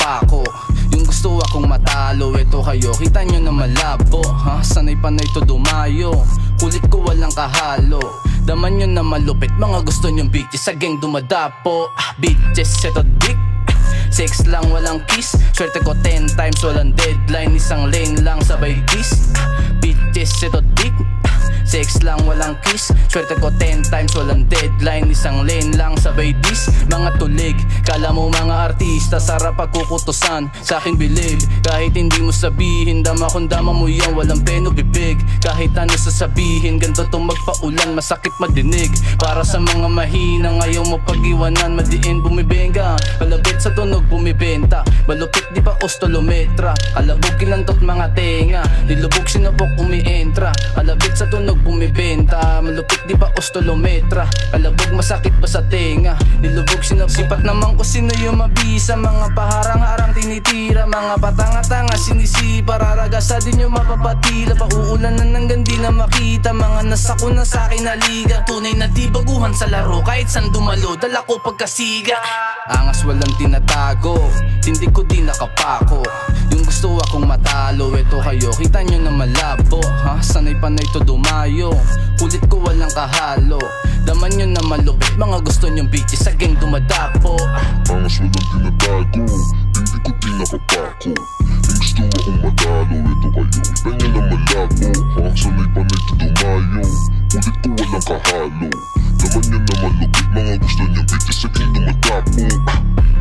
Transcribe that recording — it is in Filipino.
nakapako. Yung gusto akong matalo, eto kayo, kita nyo na malabo. Sanay pa na ito dumayo, kulit ko walang kahalo. Daman nyo na malupit, mga gusto nyong bitches sa gang dumadapo. Bitches, eto dick, sex lang walang kiss. Swerte ko 10 times walang deadline, isang lane lang sabay kiss. Bitches, eto dick, sex lang walang kiss. Swerte ko 10 times walang deadline, isang lane lang sabay dis. Mga tulig, kala mo mga artista, sarap pagkukutusan, sa akin bilib. Kahit hindi mo sabihin, dama kung dama mo yan, walang peno bibig. Kahit ano sasabihin, ganito tong magpaulan, masakit madinig. Para sa mga mahina, ngayon mo pag-iwanan, madiin bumibenga. Kalabit sa tunog bumibenta, malupit di pa ostolometra. Kalabog kinantot mga tenga, nilubog sinubok umientra. Kalabit sa tunog bumibenta, malupit di pa ostolometra. Kalabog masakit pa sa tenga, nilubog sinubok. Sipat naman ko sino yung mabisa, mga paharang-harang tinitira, mga patanga-tanga sinisipa. Raragasa din yung mapapatila, pauulanan ng gandi na makita. Mga nasako na sa'kin na liga, tunay na di baguhan sa laro. Kahit san dumalo, dala ko pagkasiga. Angas walang tinatago, hindi ko di nakapako. Yung gusto akong matalo, eto kayo, kita nyo na malabo. Sanay pa na ito dumayo, kulit ko walang kahalo. Daman nyo na malupit, mga gusto nyong bitches sa gang dumadapo. Angas walang tinatago, hindi ko di nakapako. Yung gusto akong matalo, eto kayo, kita nyo na malabo. Sanay pa na ito dumayo, kulit ko walang kahalo. Daman nyo na malupit, mga gusto nyong bitches sa gang dumadapo.